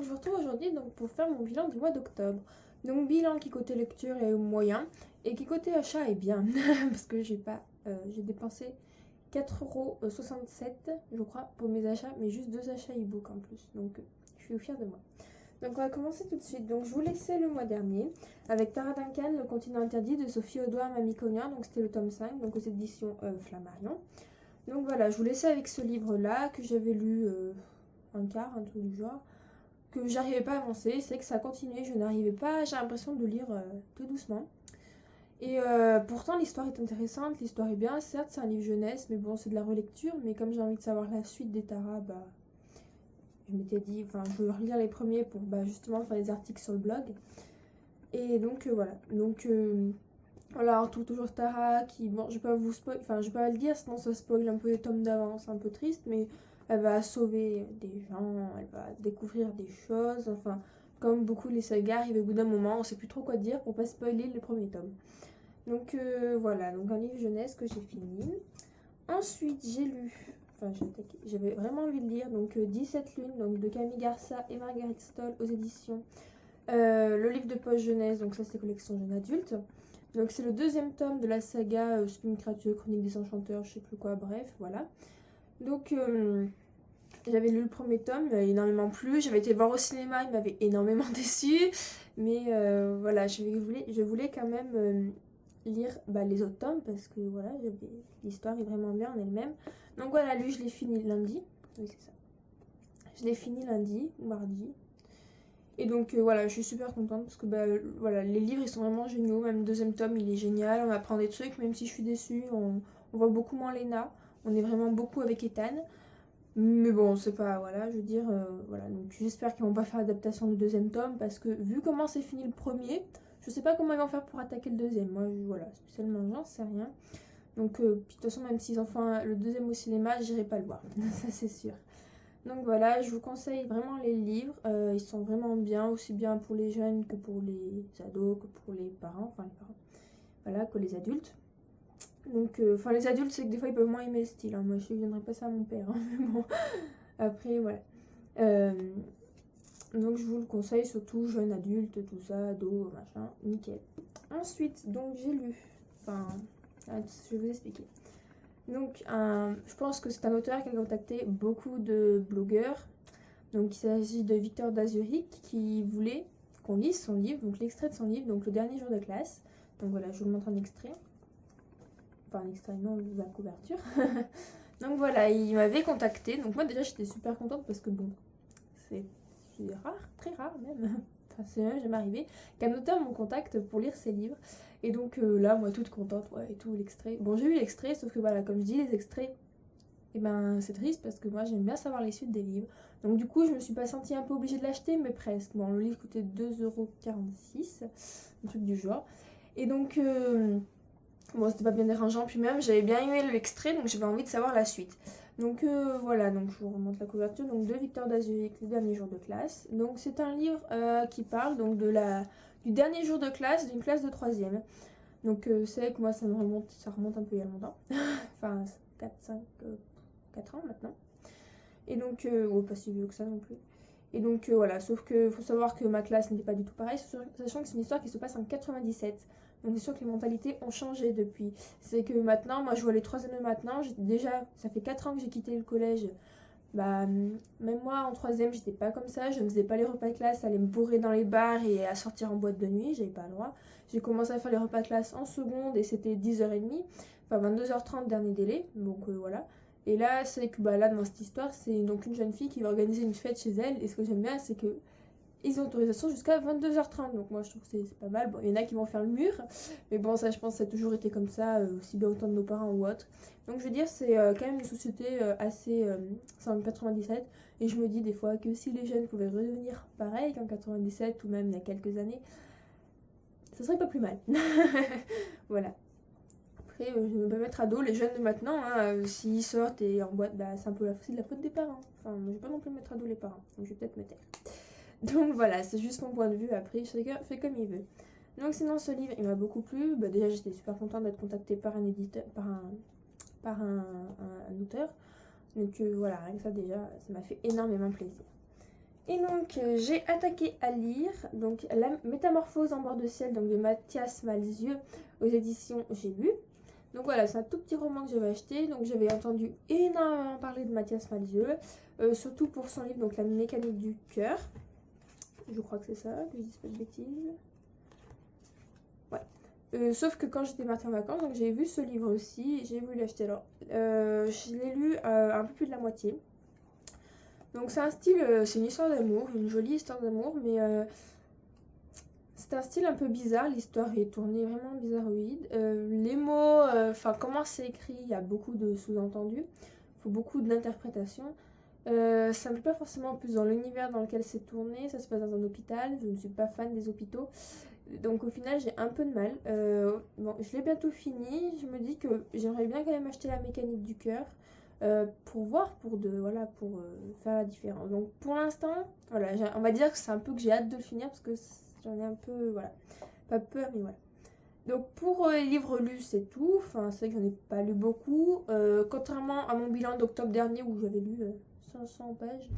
donc je vous retrouve aujourd'hui donc pour faire mon bilan du mois d'octobre. Donc bilan qui côté lecture est moyen et qui côté achat est bien parce que j'ai dépensé 4,67 € je crois pour mes achats, mais juste 2 achats e-book en plus. Donc je suis fière de moi. Donc on va commencer tout de suite. Donc je vous laissais le mois dernier avec Tara Duncan, Le continent interdit de Sophie Audouin, Mamie Cognac. Donc c'était le tome 5, donc aux éditions Flammarion. Donc voilà, je vous laissais avec ce livre-là que j'avais lu un quart, un truc du genre, que j'arrivais pas à avancer. C'est que ça continuait, je n'arrivais pas, j'ai l'impression de lire tout doucement. Et pourtant l'histoire est intéressante, l'histoire est bien, certes c'est un livre jeunesse, mais bon c'est de la relecture, mais comme j'ai envie de savoir la suite des Tara, bah je m'étais dit, enfin je veux relire les premiers pour justement faire des articles sur le blog. Et donc voilà, donc voilà, on retrouve toujours Tara qui, bon, je vais pas vous spoil, enfin, je vais pas le dire, sinon ça spoil un peu les tomes d'avant, c'est un peu triste, mais elle va sauver des gens, elle va découvrir des choses, enfin, comme beaucoup les sagas arrivent au bout d'un moment, on sait plus trop quoi dire pour pas spoiler les premiers tomes. Donc voilà, donc un livre jeunesse que j'ai fini. Ensuite, j'ai lu, enfin, j'avais vraiment envie de lire, donc 17 lunes, donc de Camille Garça et Marguerite Stoll aux éditions. Le livre de poche jeunesse, donc ça c'est collection jeune adulte. Donc c'est le deuxième tome de la saga Une créature, Chronique des enchanteurs, je sais plus quoi, bref, voilà. Donc j'avais lu le premier tome, il m'avait énormément plu, j'avais été le voir au cinéma, il m'avait énormément déçu, mais voilà, je voulais quand même lire les autres tomes, parce que voilà, l'histoire est vraiment bien en elle-même. Donc voilà, lui je l'ai fini lundi, oui c'est ça. Je l'ai fini lundi ou mardi. Et donc voilà, je suis super contente parce que voilà, les livres ils sont vraiment géniaux. Même le deuxième tome il est génial, on apprend des trucs, même si je suis déçue, on voit beaucoup moins Lena, on est vraiment beaucoup avec Ethan. Mais bon, c'est pas, voilà, je veux dire, voilà, donc j'espère qu'ils vont pas faire l'adaptation du deuxième tome parce que vu comment c'est fini le premier, je sais pas comment ils vont faire pour attaquer le deuxième. Moi, voilà, spécialement, j'en sais rien. Donc, puis de toute façon, même s'ils en font le deuxième au cinéma, j'irai pas le voir, ça c'est sûr. Donc voilà, je vous conseille vraiment les livres, ils sont vraiment bien, aussi bien pour les jeunes que pour les ados, que pour les parents, enfin les parents, voilà, que les adultes. Donc, enfin les adultes, c'est que des fois ils peuvent moins aimer le style, hein. Moi je ne viendrai pas ça à mon père, hein. Mais bon, après voilà. Donc je vous le conseille, surtout jeunes adultes, tout ça, ados, machin, nickel. Ensuite, donc j'ai lu, enfin, je vais vous expliquer. Donc, je pense que c'est un auteur qui a contacté beaucoup de blogueurs. Donc, il s'agit de Victor Dazuric qui voulait qu'on lise son livre, donc l'extrait de son livre, donc le dernier jour de classe. Donc voilà, je vous le montre un extrait. Enfin, un extrait, non, la couverture. Donc voilà, il m'avait contacté. Donc moi déjà, j'étais super contente parce que bon, c'est rare, très rare même. Enfin, c'est même jamais arrivé qu'un auteur me contacte pour lire ses livres. Et donc là, moi, toute contente, ouais, et tout, l'extrait. Bon, j'ai eu l'extrait, sauf que voilà, comme je dis, les extraits, et c'est triste parce que moi, j'aime bien savoir les suites des livres. Donc du coup, je me suis pas sentie un peu obligée de l'acheter, mais presque. Bon, le livre coûtait 2,46 €, un truc du genre. Et donc, bon, c'était pas bien dérangeant, puis même, j'avais bien aimé l'extrait, donc j'avais envie de savoir la suite. Donc voilà, donc je vous remonte la couverture, donc de Victor Dazuric, le dernier jour de classe. Donc c'est un livre qui parle donc du dernier jour de classe d'une classe de 3e. Donc c'est vrai que moi ça remonte un peu il y a longtemps. Enfin 4 ans maintenant. Et donc, pas si vieux que ça non plus. Et donc voilà, sauf que faut savoir que ma classe n'était pas du tout pareille, sachant que c'est une histoire qui se passe en 97. Donc c'est sûr que les mentalités ont changé depuis. C'est que maintenant, moi je vois les 3e maintenant, déjà, ça fait 4 ans que j'ai quitté le collège. Même moi en 3e, j'étais pas comme ça, je ne faisais pas les repas de classe, à aller me bourrer dans les bars et à sortir en boîte de nuit, j'avais pas le droit. J'ai commencé à faire les repas de classe en seconde et c'était 10h30, enfin 22h30 dernier délai, donc voilà. Et là, c'est que là, dans cette histoire, c'est donc une jeune fille qui va organiser une fête chez elle. Et ce que j'aime bien, c'est que ils ont autorisation jusqu'à 22h30. Donc moi, je trouve que c'est pas mal. Bon, il y en a qui vont faire le mur. Mais bon, ça, je pense, ça a toujours été comme ça, aussi bien autant de nos parents ou autres. Donc je veux dire, c'est quand même une société assez... c'est en 97. Et je me dis des fois que si les jeunes pouvaient redevenir pareil qu'en 97 ou même il y a quelques années, ça serait pas plus mal. Voilà. Après, je ne vais pas mettre à dos les jeunes de maintenant, hein, s'ils sortent et en boîte, c'est un peu de la faute des parents. Enfin, je vais pas non plus mettre à dos les parents, donc je vais peut-être me taire. Donc voilà, c'est juste mon point de vue, après chacun fait comme il veut. Donc sinon ce livre il m'a beaucoup plu, déjà j'étais super contente d'être contactée par un éditeur, par un auteur. Donc voilà, rien que ça déjà, ça m'a fait énormément plaisir. Et donc, j'ai attaqué à lire donc La Métamorphose en bord de ciel donc de Mathias Malzieu aux éditions J'ai lu. Donc voilà, c'est un tout petit roman que j'avais acheté. Donc j'avais entendu énormément parler de Mathias Malzieu, surtout pour son livre donc La mécanique du cœur. Je crois que c'est ça, que je dis pas de bêtises. Ouais. Sauf que quand j'étais partie en vacances, donc j'ai vu ce livre aussi et j'ai voulu l'acheter. Alors, je l'ai lu un peu plus de la moitié. Donc c'est un style, c'est une histoire d'amour, une jolie histoire d'amour, mais c'est un style un peu bizarre, l'histoire est tournée vraiment bizarroïde. Les mots, enfin comment c'est écrit, il y a beaucoup de sous-entendus, il faut beaucoup d'interprétation. Ça me plaît pas forcément plus dans l'univers dans lequel c'est tourné, ça se passe dans un hôpital, je ne suis pas fan des hôpitaux. Donc au final j'ai un peu de mal. Bon, je l'ai bientôt fini, je me dis que j'aimerais bien quand même acheter La mécanique du cœur. Pour voir, pour faire la différence. Donc pour l'instant, voilà, on va dire que c'est un peu que j'ai hâte de le finir parce que j'en ai un peu, voilà, pas peur, mais voilà. Donc pour les livres lus, c'est tout. Enfin, c'est vrai que j'en ai pas lu beaucoup. Contrairement à mon bilan d'octobre dernier où j'avais lu 500 pages,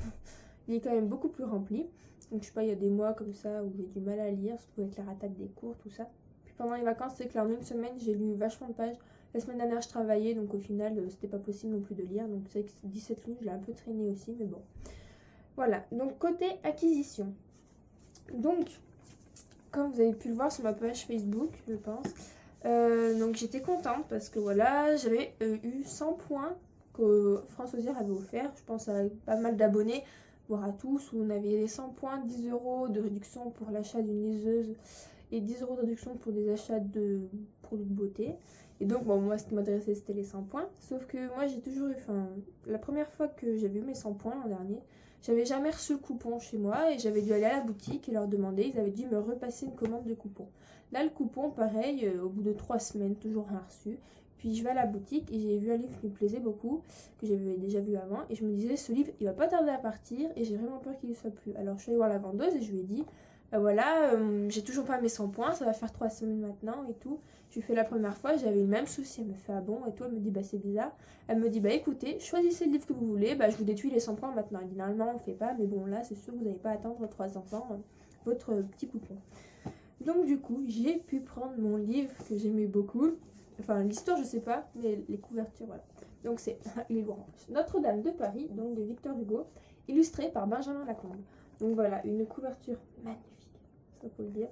il est quand même beaucoup plus rempli. Donc je sais pas, il y a des mois comme ça où j'ai du mal à lire, surtout avec la ratate des cours, tout ça. Puis pendant les vacances, c'est que là en une semaine, j'ai lu vachement de pages. La semaine dernière, je travaillais, donc au final, c'était pas possible non plus de lire. Donc c'est vrai que 17 livres, je l'ai un peu traîné aussi, mais bon. Voilà, donc côté acquisition. Donc, comme vous avez pu le voir sur ma page Facebook, je pense, donc j'étais contente parce que voilà, j'avais eu 100 points que France Osier avait offert. Je pense à pas mal d'abonnés, voire à tous, où on avait les 100 points, 10 € de réduction pour l'achat d'une liseuse et 10 € de réduction pour des achats de produits de beauté. Et donc, bon, moi, ce qui m'intéressait, c'était les 100 points. Sauf que moi, j'ai toujours eu, enfin, la première fois que j'avais eu mes 100 points l'an dernier, j'avais jamais reçu le coupon chez moi et j'avais dû aller à la boutique et leur demander, ils avaient dû me repasser une commande de coupon. Là, le coupon, pareil, au bout de 3 semaines, toujours rien reçu. Puis je vais à la boutique et j'ai vu un livre qui me plaisait beaucoup, que j'avais déjà vu avant, et je me disais, ce livre, il va pas tarder à partir et j'ai vraiment peur qu'il ne soit plus. Alors, je suis allée voir la vendeuse et je lui ai dit, voilà, j'ai toujours pas mes 100 points, ça va faire 3 semaines maintenant et tout. Je lui fais la première fois, j'avais le même souci, elle me fait ah bon et tout, elle me dit bah c'est bizarre. Elle me dit bah écoutez, choisissez le livre que vous voulez, bah je vous détruis les 100 points maintenant. Elle dit normalement on le fait pas, mais bon là c'est sûr vous n'allez pas attendre 300 ans votre petit coupon. Donc du coup j'ai pu prendre mon livre que j'aimais beaucoup, enfin l'histoire je sais pas, mais les couvertures voilà. Donc c'est Notre-Dame de Paris, donc de Victor Hugo, illustré par Benjamin Lacombe. Donc voilà, une couverture magnifique, ça faut le dire.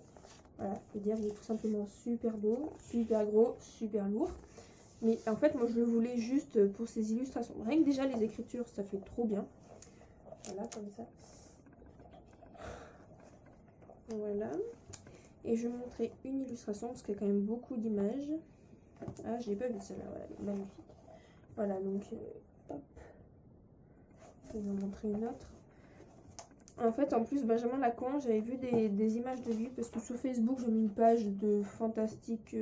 Voilà, je veux dire, il est tout simplement super beau, super gros, super lourd. Mais en fait, moi, je le voulais juste pour ses illustrations. Rien que déjà, les écritures, ça fait trop bien. Voilà, comme ça. Voilà. Et je vais vous montrer une illustration, parce qu'il y a quand même beaucoup d'images. Ah, j'ai pas vu celle-là, voilà, elle est magnifique. Voilà, donc, hop. Je vais vous montrer une autre. En fait, en plus, Benjamin Lacombe, j'avais vu des images de lui parce que sur Facebook, j'ai mis une page de fantastique,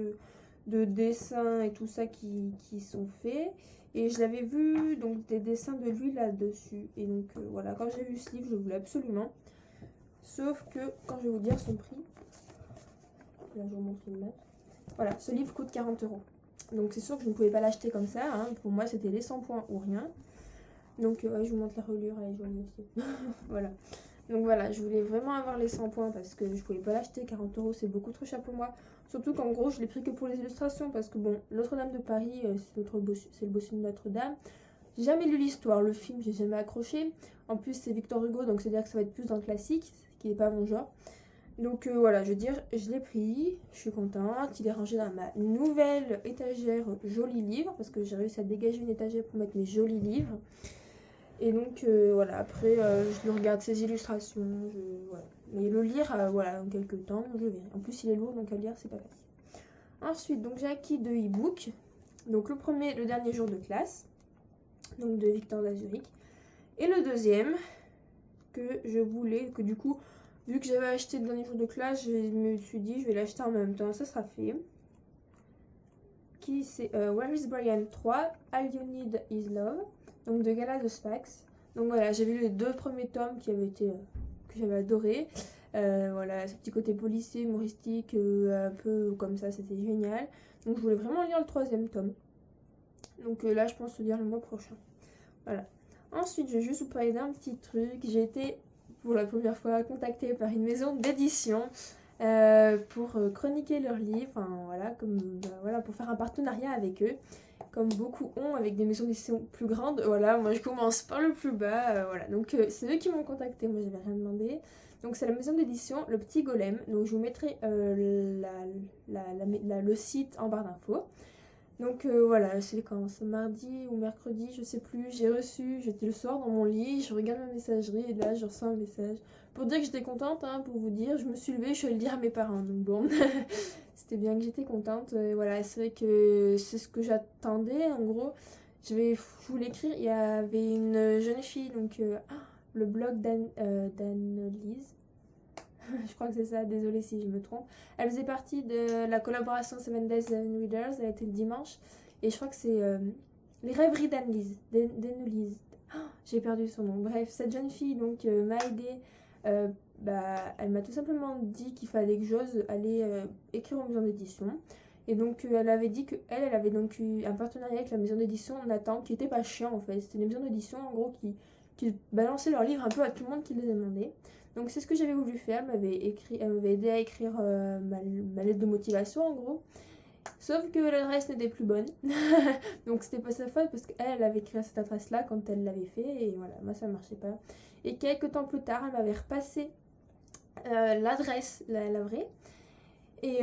de dessins et tout ça qui sont faits. Et je l'avais vu, donc des dessins de lui là-dessus. Et donc voilà, quand j'ai vu ce livre, je voulais absolument. Sauf que, quand je vais vous dire son prix, là je vous montre une image. Voilà, ce livre coûte 40 €. Donc c'est sûr que je ne pouvais pas l'acheter comme ça. Hein. Pour moi, c'était les 100 points ou rien. Donc ouais, je vous montre la reliure, elle est jolie aussi. Voilà. Donc voilà, je voulais vraiment avoir les 100 points parce que je pouvais pas l'acheter. 40 € c'est beaucoup trop cher pour moi. Surtout qu'en gros, je l'ai pris que pour les illustrations parce que bon, Notre-Dame de Paris, c'est le bossu de Notre-Dame. J'ai jamais lu l'histoire, le film, j'ai jamais accroché. En plus, c'est Victor Hugo, donc c'est-à-dire que ça va être plus dans le classique, qui n'est pas mon genre. Donc voilà, je veux dire, je l'ai pris, je suis contente. Il est rangé dans ma nouvelle étagère jolis livres parce que j'ai réussi à dégager une étagère pour mettre mes jolis livres. Et donc voilà, après je regarde ses illustrations, voilà. Mais le lire, voilà, en quelques temps, je verrai. En plus il est lourd, donc à lire c'est pas facile. Ensuite, donc j'ai acquis 2 e-books. Donc le dernier jour de classe, donc de Victor Lazuric. Et le deuxième, que je voulais, que du coup, vu que j'avais acheté le dernier jour de classe, je me suis dit je vais l'acheter en même temps, ça sera fait. Qui c'est Where is Brian 3, All You Need Is Love. Donc de Gala de Spax. Donc voilà, j'ai vu les 2 premiers tomes qui avaient été que j'avais adoré. Voilà, ce petit côté policier, humoristique, un peu comme ça, c'était génial. Donc je voulais vraiment lire le 3e tome. Donc là, je pense le lire le mois prochain. Voilà. Ensuite, je vais juste vous parler d'un petit truc. J'ai été pour la première fois contactée par une maison d'édition pour chroniquer leurs livres, enfin, voilà, voilà, pour faire un partenariat avec eux, comme beaucoup ont avec des maisons d'édition plus grandes. Voilà, moi je commence par le plus bas, voilà, donc c'est eux qui m'ont contacté, moi j'avais rien demandé. Donc c'est la maison d'édition Le Petit Golem, donc je vous mettrai le site en barre d'infos. Donc voilà, c'est quand, c'est mardi ou mercredi, je sais plus, j'étais le soir dans mon lit, je regarde ma messagerie et là je reçois un message pour dire que j'étais contente, hein, pour vous dire, je me suis levée, je suis allée le dire à mes parents, donc bon, c'était bien que j'étais contente, voilà, c'est vrai que c'est ce que j'attendais, en gros, je voulais écrire, il y avait une jeune fille, donc le blog d'Anne-Lise, je crois que c'est ça, désolée si je me trompe. Elle faisait partie de la collaboration 7 Days 7 Readers, elle a été le dimanche. Et je crois que c'est les rêveries d'Anne-Lise. J'ai perdu son nom. Bref, cette jeune fille donc m'a aidée. Elle m'a tout simplement dit qu'il fallait que j'ose aller écrire en maison d'édition. Et donc elle avait dit qu'elle avait donc eu un partenariat avec la maison d'édition Nathan, qui était pas chiant en fait. C'était une maison d'édition en gros qui balançait leurs livres un peu à tout le monde qui les demandait. Donc c'est ce que j'avais voulu faire, elle m'avait aidé à écrire ma lettre de motivation en gros. Sauf que l'adresse n'était plus bonne. Donc c'était pas sa faute parce qu'elle avait écrit à cette adresse-là quand elle l'avait fait. Et voilà, moi ça marchait pas. Et quelques temps plus tard, elle m'avait repassé l'adresse, la vraie. Et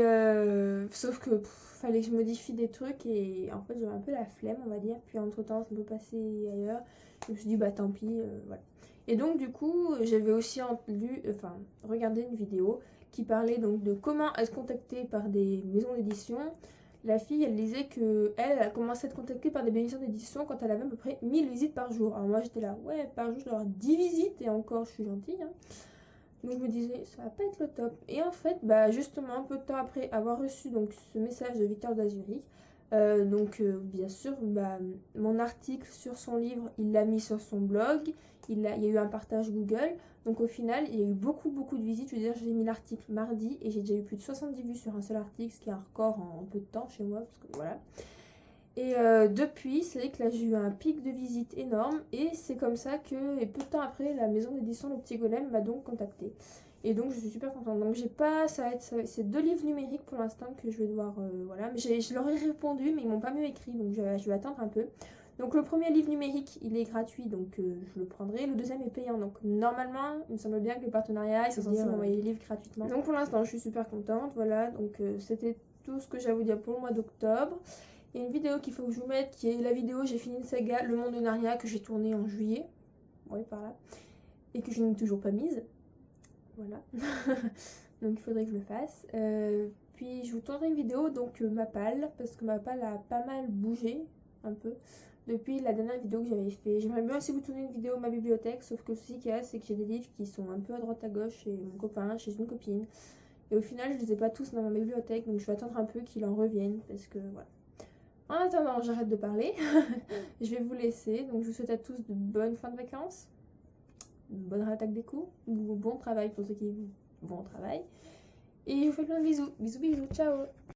sauf que fallait que je modifie des trucs et en fait j'avais un peu la flemme on va dire. Puis entre temps ça peut passer ailleurs. Je me suis dit bah tant pis, voilà. Et donc du coup j'avais aussi regardé une vidéo qui parlait donc de comment être contactée par des maisons d'édition. La fille elle disait que elle a commencé à être contactée par des maisons d'édition quand elle avait à peu près 1000 visites par jour. Alors moi j'étais là ouais par jour je dois avoir 10 visites et encore je suis gentille hein. Donc je me disais, ça va pas être le top. Et en fait, justement, un peu de temps après avoir reçu donc, ce message de Victor d'Azurich, bien sûr, mon article sur son livre, il l'a mis sur son blog, il y a eu un partage Google. Donc au final, il y a eu beaucoup de visites. Je veux dire, j'ai mis l'article mardi et j'ai déjà eu plus de 70 vues sur un seul article, ce qui est un record en peu de temps chez moi, parce que voilà. Et depuis, c'est vrai que là j'ai eu un pic de visite énorme et c'est comme ça que, et peu de temps après, la maison d'édition Le Petit Golem m'a donc contactée. Et donc je suis super contente. Donc j'ai pas, c'est 2 livres numériques pour l'instant que je vais devoir, voilà. Mais je leur ai répondu mais ils m'ont pas mieux écrit donc je vais attendre un peu. Donc le premier livre numérique il est gratuit donc je le prendrai. Le deuxième est payant donc normalement il me semble bien que les partenariats ils sont censés m'envoyer les livres gratuitement. Donc pour l'instant je suis super contente, voilà. Donc c'était tout ce que j'ai à vous dire pour le mois d'octobre. Il y a une vidéo qu'il faut que je vous mette, qui est la vidéo j'ai fini une saga Le Monde de Narnia que j'ai tournée en juillet, ouais par là, et que je n'ai toujours pas mise, voilà, donc il faudrait que je le fasse. Puis je vous tournerai une vidéo, donc ma palle, parce que ma palle a pas mal bougé, un peu, depuis la dernière vidéo que j'avais fait. J'aimerais bien aussi vous tourner une vidéo de ma bibliothèque, sauf que le souci qu'il y a, c'est que j'ai des livres qui sont un peu à droite à gauche chez mon copain, chez une copine, et au final je les ai pas tous dans ma bibliothèque, donc je vais attendre un peu qu'ils en reviennent, parce que voilà. En attendant, j'arrête de parler. Je vais vous laisser. Donc, je vous souhaite à tous de bonnes fins de vacances, une bonne réattaque des coups, ou bon travail pour ceux qui vont au travail. Et je vous fais plein de bisous. Bisous, bisous. Ciao.